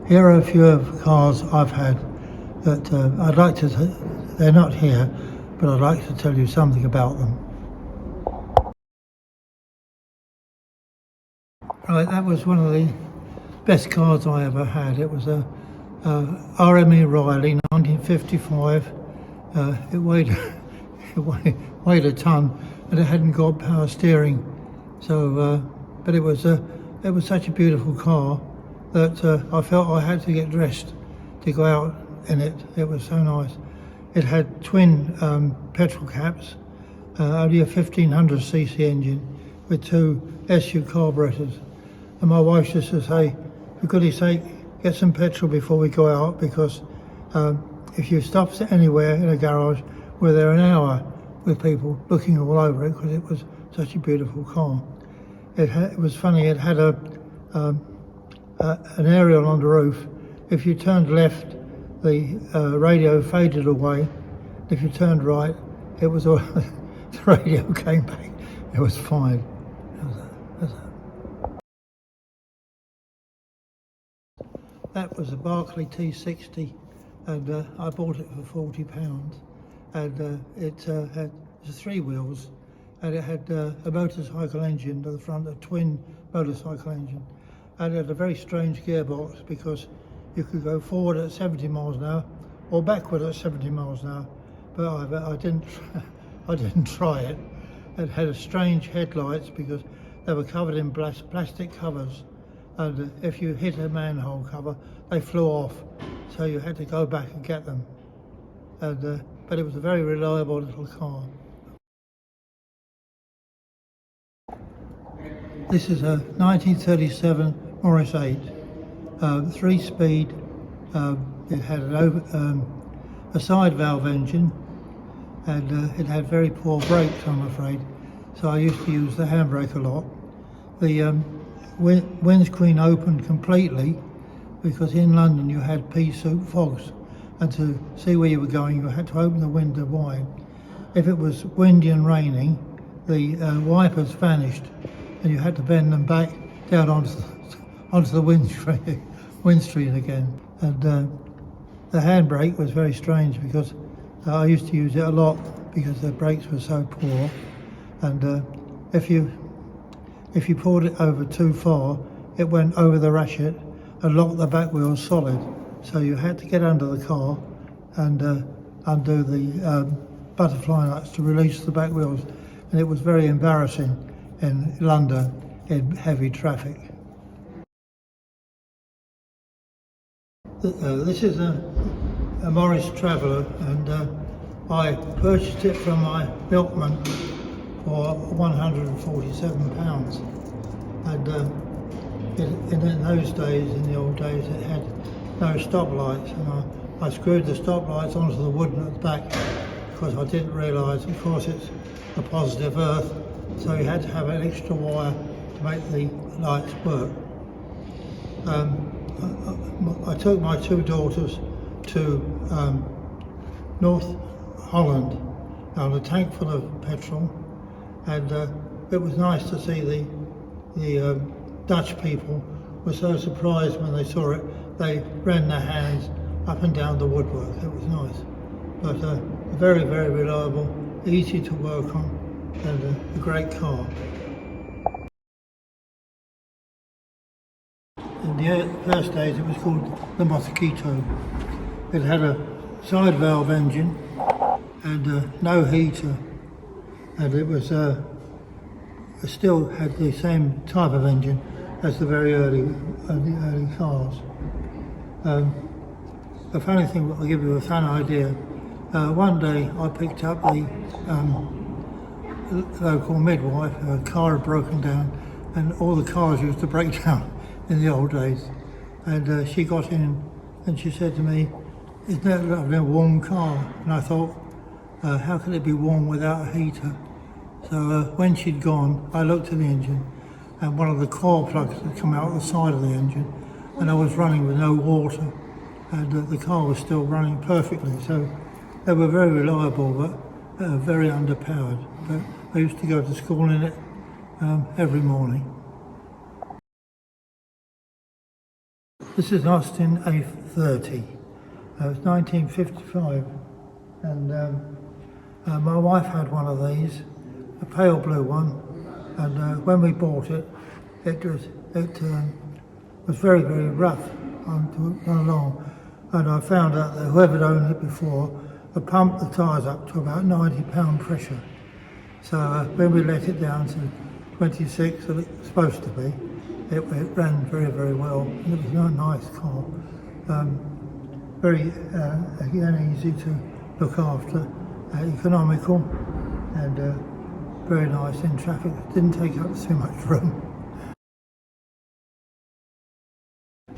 Here are a few of the cars I've had that I'd like to, they're not here, but I'd like to tell you something about them. Right, that was one of the best cars I ever had. It was a RME Riley 1955. It weighed weighed a ton, and it hadn't got power steering. So, but it was such a beautiful car that I felt I had to get dressed to go out in it. It was so nice. It had twin petrol caps, only a 1500cc engine with two SU carburetors. And my wife used to say, for goodness sake, get some petrol before we go out, because if you stop anywhere in a garage, we're there an hour with people looking all over it, because it was such a beautiful car. It was funny, it had an aerial on the roof. If you turned left, the radio faded away. If you turned right, it was all the radio came back. It was fine. That was a Barclay T60, and I bought it for £40. And it had three wheels, and it had a motorcycle engine to the front, a twin motorcycle engine, and it had a very strange gearbox, because you could go forward at 70 miles an hour or backward at 70 miles an hour, but I didn't try it. It had strange headlights because they were covered in plastic covers, and if you hit a manhole cover, they flew off, so you had to go back and get them. And but it was a very reliable little car. This is a 1937 Morris 8, 3-speed. It had a side valve engine, and it had very poor brakes, I'm afraid, so I used to use the handbrake a lot. The windscreen opened completely, because in London you had pea-soup fogs, and to see where you were going you had to open the window wide. If it was windy and raining, the wipers vanished, and you had to bend them back down onto the windscreen again. And the handbrake was very strange, because I used to use it a lot because the brakes were so poor, and if you pulled it over too far, it went over the ratchet and locked the back wheels solid. So you had to get under the car and undo the butterfly nuts to release the back wheels, and it was very embarrassing in London in heavy traffic. This is a Morris Traveller, and I purchased it from my milkman for £147, and in those days, in the old days, it had no stoplights, and I screwed the stoplights onto the wooden at the back, because I didn't realise, of course, it's a positive earth, so you had to have an extra wire to make the lights work. I took my two daughters to North Holland on a tank full of petrol, and it was nice to see the Dutch people were so surprised when they saw it. They ran their hands up and down the woodwork. It was nice, but very, very reliable, easy to work on, and a great car. In the first days it was called the Mosquito. It had a side valve engine and no heater, and it was it still had the same type of engine as the very early cars. A funny thing, I'll give you a fun idea. One day I picked up the local midwife. Her car had broken down, and all the cars used to break down in the old days. And she got in and she said to me, "Isn't that a lovely warm car?" And I thought, how could it be warm without a heater? So when she'd gone, I looked at the engine, and one of the coil plugs had come out the side of the engine, and I was running with no water, and the car was still running perfectly. So they were very reliable, but very underpowered. But I used to go to school in it every morning. This is Austin A30. It's 1955, and my wife had one of these, a pale blue one, and when we bought it, it was very, very rough on along, and I found out that whoever had owned it before had pumped the tyres up to about 90 pound pressure. So when we let it down to 26, as it was supposed to be, it ran very, very well, and it was a nice car. Very again, easy to look after, economical, and very nice in traffic. Didn't take up too much room.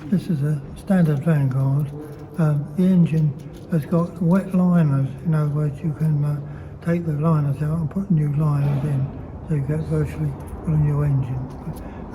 This is a standard Vanguard. The engine has got wet liners. In other words, you can take the liners out and put new liners in, so you get virtually a new engine.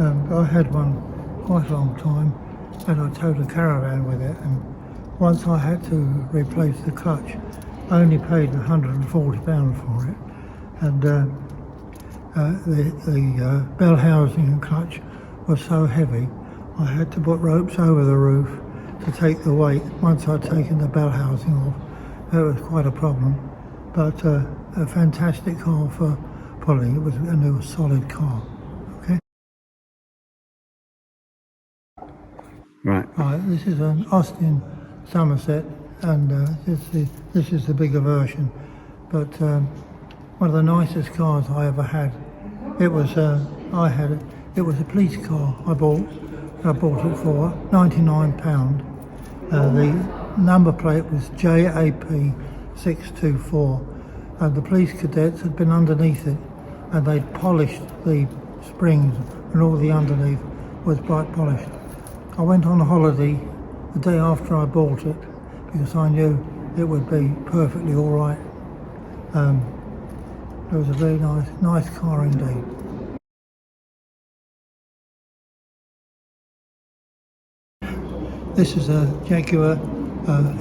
I had one quite a long time, and I towed a caravan with it, and once I had to replace the clutch, I only paid £140 for it, and the bell housing and clutch was so heavy I had to put ropes over the roof to take the weight. Once I'd taken the bell housing off, it was quite a problem, but a fantastic car for pulling. It was a new solid car. Okay. Right. This is an Austin Somerset, and this is the bigger version, but one of the nicest cars I ever had. It was it was a police car I bought it for £99. The number plate was JAP 624, and the police cadets had been underneath it, and they'd polished the springs, and all the underneath was bright polished. I went on a holiday the day after I bought it because I knew it would be perfectly all right. It was a very nice car indeed. This is a Jaguar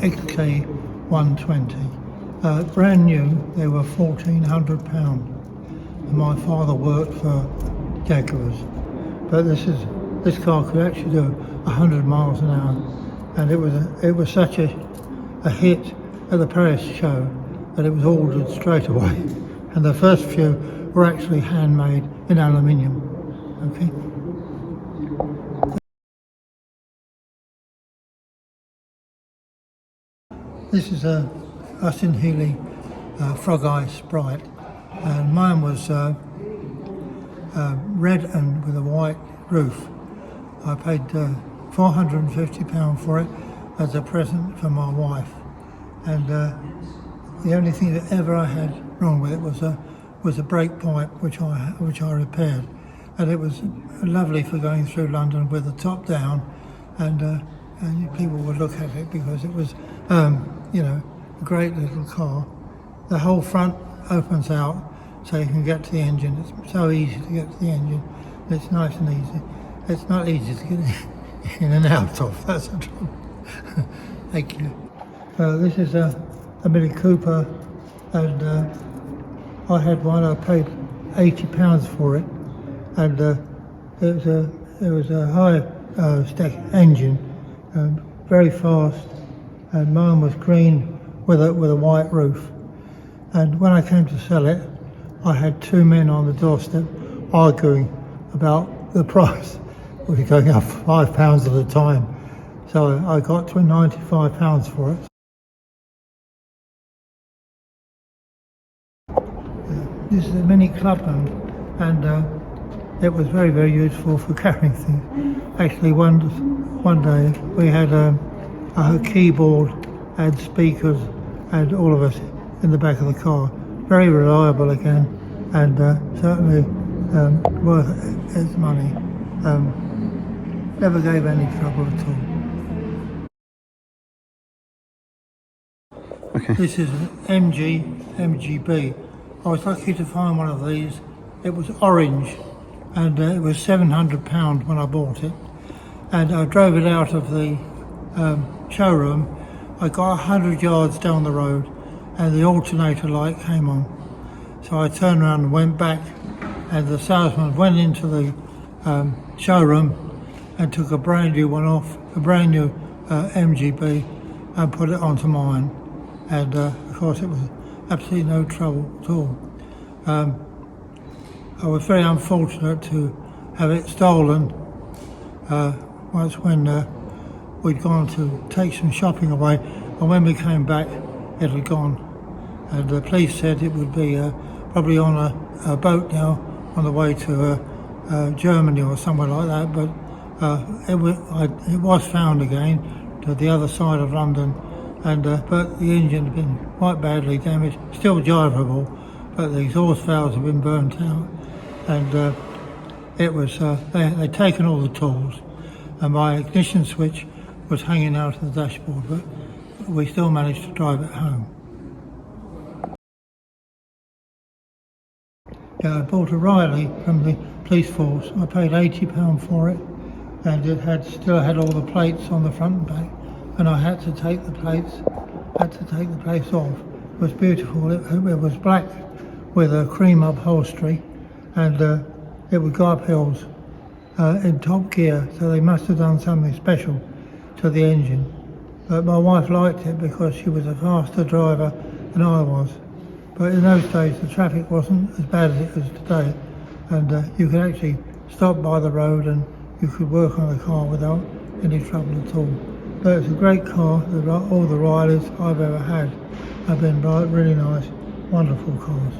XK120. Brand new, they were £1,400, and my father worked for Jaguars. But this car could actually do 100 miles an hour, and it was such a hit at the Paris show that it was ordered straight away. And the first few were actually handmade in aluminium. Okay. This is a Austin Healey Frog Eye Sprite, and mine was red and with a white roof. I paid £450 for it as a present for my wife, and the only thing that ever I had wrong with it was a brake pipe which I repaired, and it was lovely for going through London with the top down, and people would look at it because it was a great little car. The whole front opens out so you can get to the engine. It's so easy to get to the engine. It's nice and easy. It's not easy to get in and out of, that's the trouble. Thank you. This is a Mini Cooper, and I had one. I paid £80 for it, and it was a high stack engine, very fast, and mine was green with a white roof. And when I came to sell it, I had two men on the doorstep arguing about the price. We were going up £5 at a time, so I got to £95 for it. This is a Mini Clubman, and it was very, very useful for carrying things. Actually, one day we had a keyboard and speakers and all of us in the back of the car. Very reliable again, and certainly worth its money. Never gave any trouble at all. Okay. This is an MGB. I was lucky to find one of these. It was orange, and it was £700 when I bought it. And I drove it out of the showroom. I got 100 yards down the road, and the alternator light came on. So I turned around and went back, and the salesman went into the showroom and took a brand new one off, a brand new MGB, and put it onto mine. And of course it was absolutely no trouble at all. I was very unfortunate to have it stolen once when we'd gone to take some shopping away, and when we came back it had gone. And the police said it would be probably on a boat now on the way to Germany or somewhere like that, but it was found again to the other side of London, and but the engine had been quite badly damaged, still drivable, but the exhaust valves had been burnt out, and it was they'd taken all the tools, and my ignition switch was hanging out of the dashboard, but we still managed to drive it home. I bought a Riley from the police force. I paid £80 for it, and it still had all the plates on the front and back, and I had to take the plates off. It was beautiful. It was black with a cream upholstery, and it would go up hills in top gear, so they must have done something special to the engine. But my wife liked it because she was a faster driver than I was. But in those days the traffic wasn't as bad as it is today, and you could actually stop by the road and you could work on the car without any trouble at all. But it's a great car. All the Rileys I've ever had have been really nice, wonderful cars.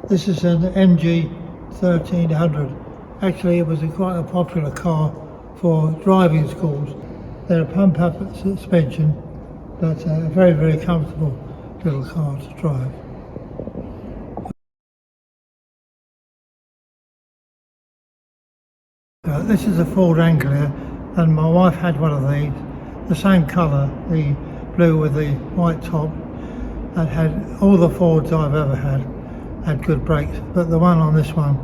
This is an MG 1300. Actually it was quite a popular car for driving schools. They're a pump-up suspension, but a very, very comfortable little car to drive. This is a Ford Anglia, and my wife had one of these, the same colour, the blue with the white top, and had all the Fords I've ever had good brakes, but the one on this one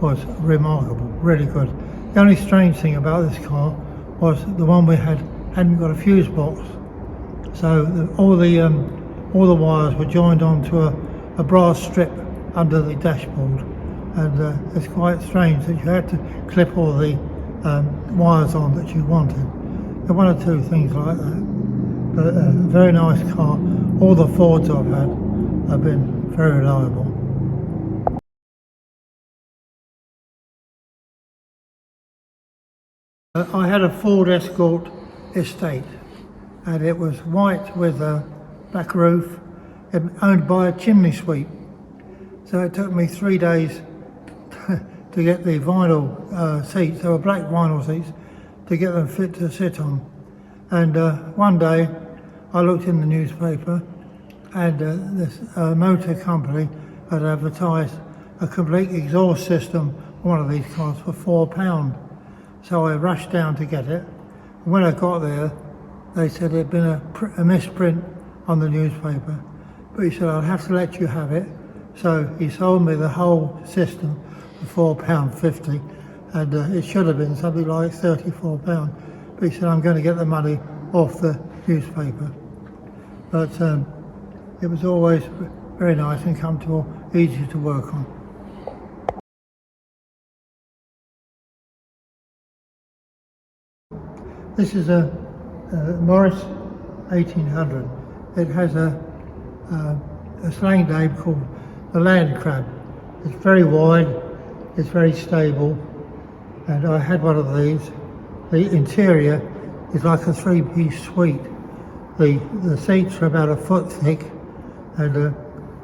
was remarkable, really good. The only strange thing about this car was the one we hadn't got a fuse box, so all the wires were joined onto a brass strip under the dashboard, and it's quite strange that you had to clip all the wires on that you wanted. There were one or two things like that, but a very nice car. All the Fords I've had have been very reliable. I had a Ford Escort Estate, and it was white with a black roof, owned by a chimney sweep. So it took me 3 days to get the vinyl seats. They were black vinyl seats, to get them fit to sit on. And one day I looked in the newspaper, and this motor company had advertised a complete exhaust system on one of these cars for £4. So I rushed down to get it. And when I got there, they said there'd been a misprint on the newspaper. But he said, I'll have to let you have it. So he sold me the whole system for £4.50, and it should have been something like £34. But he said, I'm going to get the money off the newspaper. But it was always very nice and comfortable, easy to work on. This is a Morris 1800. It has a slang name called the Land Crab. It's very wide, it's very stable, and I had one of these. The interior is like a three-piece suite. The seats are about a foot thick, and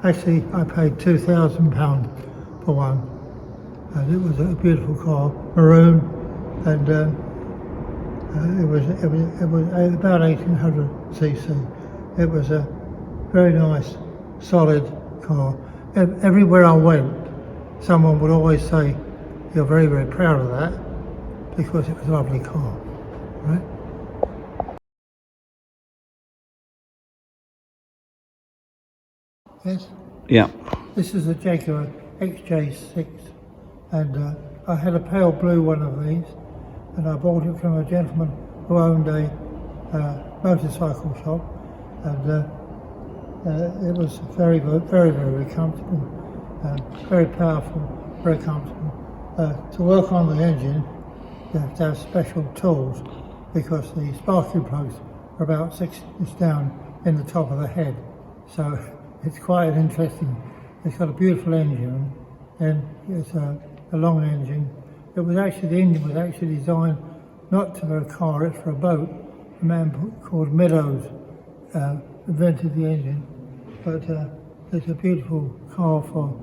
actually I paid £2,000 for one, and it was a beautiful car, maroon, and it was about 1800cc. It was a very nice, solid car. Everywhere I went, someone would always say, "You're very, very proud of that," because it was a lovely car, right? Yes? Yeah. This is a Jaguar XJ6, and I had a pale blue one of these, and I bought it from a gentleman who owned a motorcycle shop, and it was very good, very, very comfortable. Very powerful, very comfortable. To work on the engine, you have to have special tools because the sparking plugs are about 6 inches down in the top of the head. So it's quite interesting. It's got a beautiful engine and it's a long engine. The engine was actually designed not for a car, it's for a boat. A man called Meadows invented the engine, but it's a beautiful car for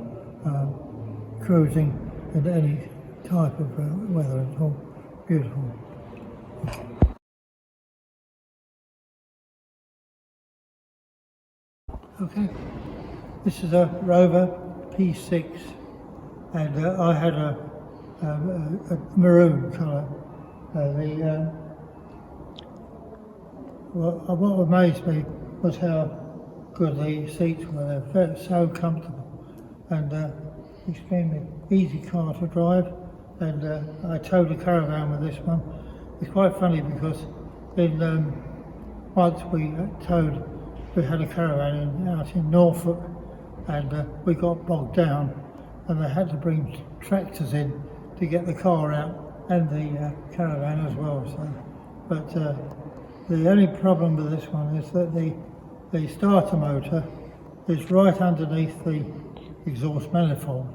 cruising in any type of weather. It's all beautiful. Okay, this is a Rover P6, and I had a maroon colour. What amazed me was how good the seats were. They felt so comfortable and extremely easy car to drive. And I towed a caravan with this one. It's quite funny because once we had a caravan out in Norfolk, and we got bogged down, and they had to bring tractors in to get the car out and the caravan as well. So, but the only problem with this one is that the starter motor is right underneath the exhaust manifold.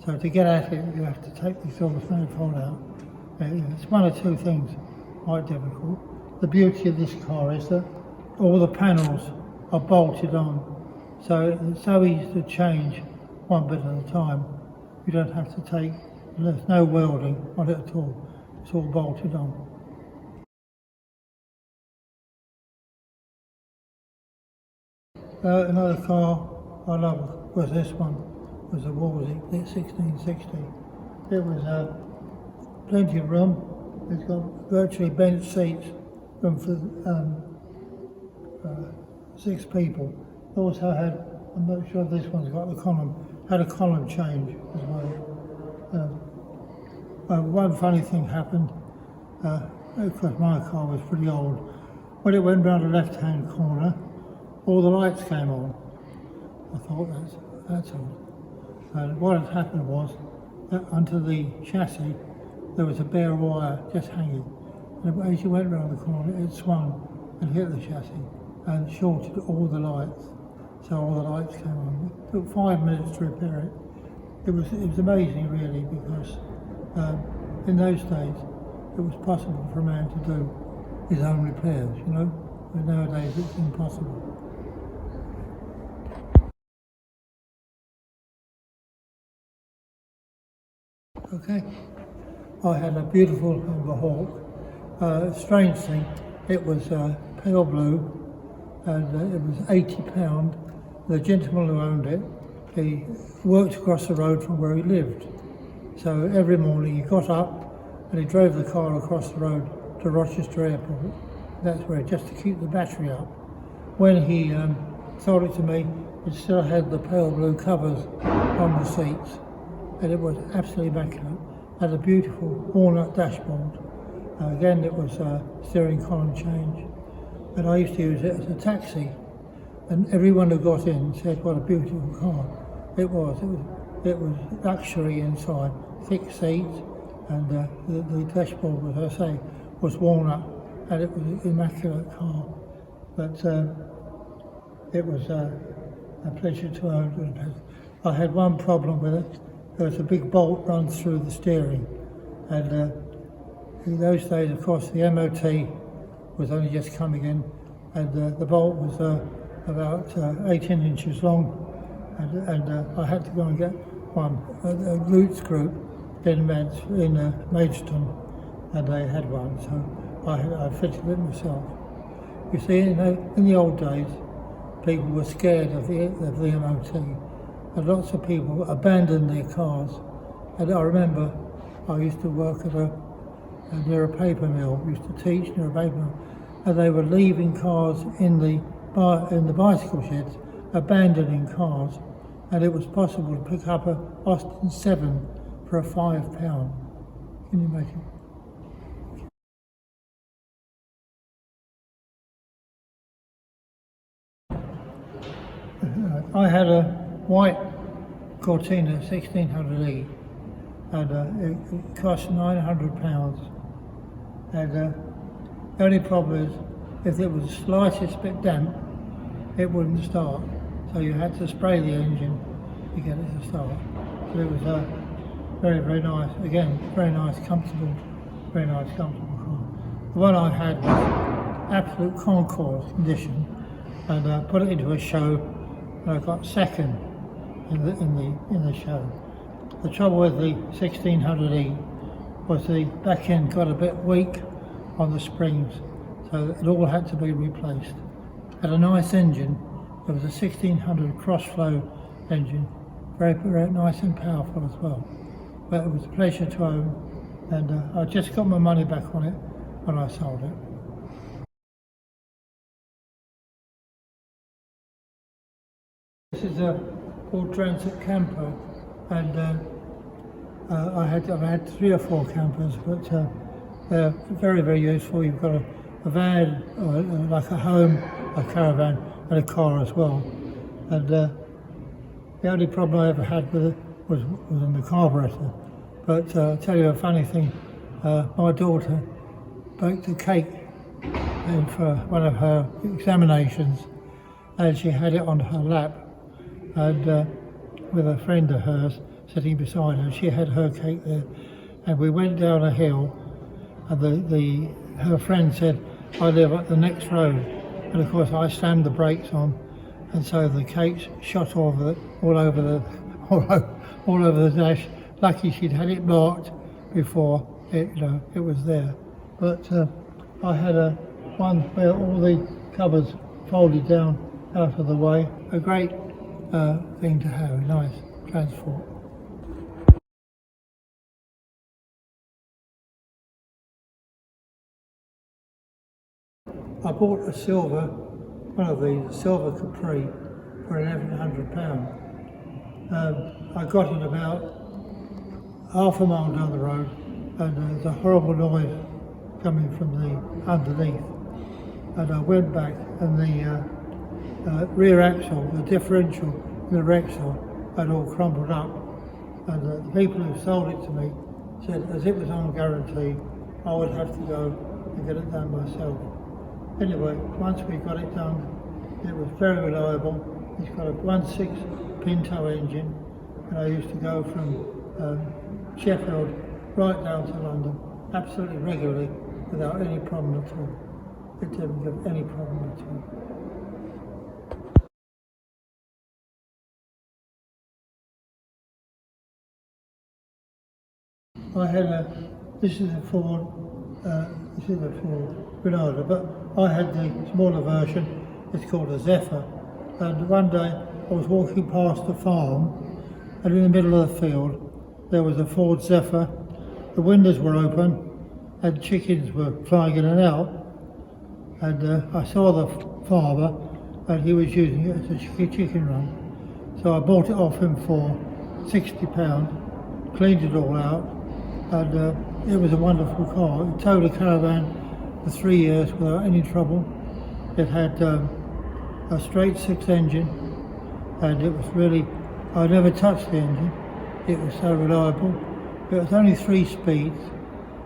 So to get at it, you have to take the exhaust manifold out. It's one or two things quite difficult. The beauty of this car is that all the panels are bolted on, so it's so easy to change one bit at a time. You don't have to there's no welding on it at all. It's all bolted on. Another car I love was this one. It was a Wolseley 1660. It was plenty of room. It's got virtually bench seats, room for 6 people. It also had, I'm not sure if this one's got the column, had a column change as well. One funny thing happened, because my car was pretty old. When it went round the left-hand corner, all the lights came on. I thought that's odd. And what had happened was that under the chassis there was a bare wire just hanging. And as you went round the corner, it swung and hit the chassis and shorted all the lights. So all the lights came on. It took 5 minutes to repair it. It was amazing really, because in those days it was possible for a man to do his own repairs, you know. But nowadays it's impossible. Okay, I had a beautiful Humber Hawk. Strange thing, it was pale blue, and it was £80. The gentleman who owned it, he worked across the road from where he lived. So every morning he got up and he drove the car across the road to Rochester Airport. That's where, just to keep the battery up. When he sold it to me, it still had the pale blue covers on the seats, and it was absolutely immaculate. Had a beautiful walnut dashboard. Again, it was steering column change. And I used to use it as a taxi, and everyone who got in said, "What a beautiful car!" It was luxury inside, thick seats, and the dashboard, as I say, was walnut, and it was an immaculate car. But it was a pleasure to own it. I had one problem with it. There was a big bolt run through the steering, and in those days, of course, the MOT was only just coming in, and the bolt was about 18 inches long, and I had to go and get one. A Roots Group in Maidstone, and they had one, so I fitted it myself. You see, in the old days, people were scared of the MOT, and lots of people abandoned their cars. And I remember I used to work near a paper mill, used to teach near a paper mill, and they were leaving cars in the bicycle sheds, abandoning cars, and it was possible to pick up a Austin 7 for a £5. Can you imagine? I had a white Cortina 1600E, and it cost £900. And the only problem is, if it was the slightest bit damp, it wouldn't start. So you had to spray the engine to get it to start. So it was very, very nice. Again, very nice, comfortable car. The one I had was absolute concours condition, and I put it into a show, and I got second in the show. The trouble with the 1600E was the back end got a bit weak on the springs, so it all had to be replaced. Had a nice engine. It was a 1600 cross-flow engine, very, very nice and powerful as well. But it was a pleasure to own, and I just got my money back on it when I sold it. This is a Ford Transit camper, and I've had 3 or 4 campers, but they're very, very useful. You've got a van, like a home, a caravan, and a car as well. And the only problem I ever had with it was in the carburetor. But I'll tell you a funny thing. My daughter baked a cake for one of her examinations, and she had it on her lap, and with a friend of hers sitting beside her, she had her cake there, and we went down a hill, and her friend said, "I live up the next road," and of course I slammed the brakes on, and so the cakes shot all over the dash. Lucky she'd had it marked before it was there. But I had one where all the covers folded down out of the way. A great thing to have, a nice transport. I bought one of these, a silver Capri, for £1,100. I got it about half a mile down the road, and there's a horrible noise coming from the underneath. And I went back, and the rear axle, the differential in the rear axle, had all crumbled up. And the people who sold it to me said, as it was on guarantee, I would have to go and get it done myself. Anyway, once we got it done, it was very reliable. It's got a 1.6 Pinto engine, and I used to go from Sheffield right down to London absolutely regularly without any problem at all. It didn't give any problem at all. I had this is a Ford Granada, but I had the smaller version. It's called a Zephyr. And one day I was walking past a farm, and in the middle of the field there was a Ford Zephyr. The windows were open, and chickens were flying in and out. And I saw the farmer, and he was using it as a chicken run. So I bought it off him for £60, cleaned it all out, and it was a wonderful car. It towed a caravan for 3 years without any trouble. It had a straight 6 engine, and it was really, I never touched the engine. It was so reliable. It was only 3 speeds,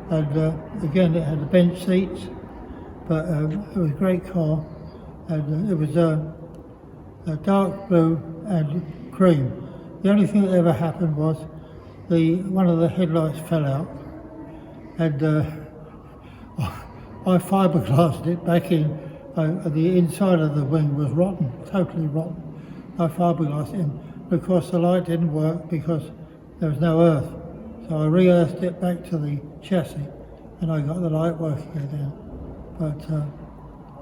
and again it had the bench seats, but it was a great car, and it was a dark blue and cream. The only thing that ever happened was one of the headlights fell out, and I fiberglassed it back in. The inside of the wing was rotten, totally rotten. I fiberglassed it in. Of course the light didn't work because there was no earth. So I re-earthed it back to the chassis, and I got the light working again. But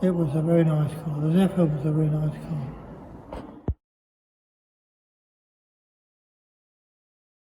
it was a very nice car. The Zephyr was a very nice car.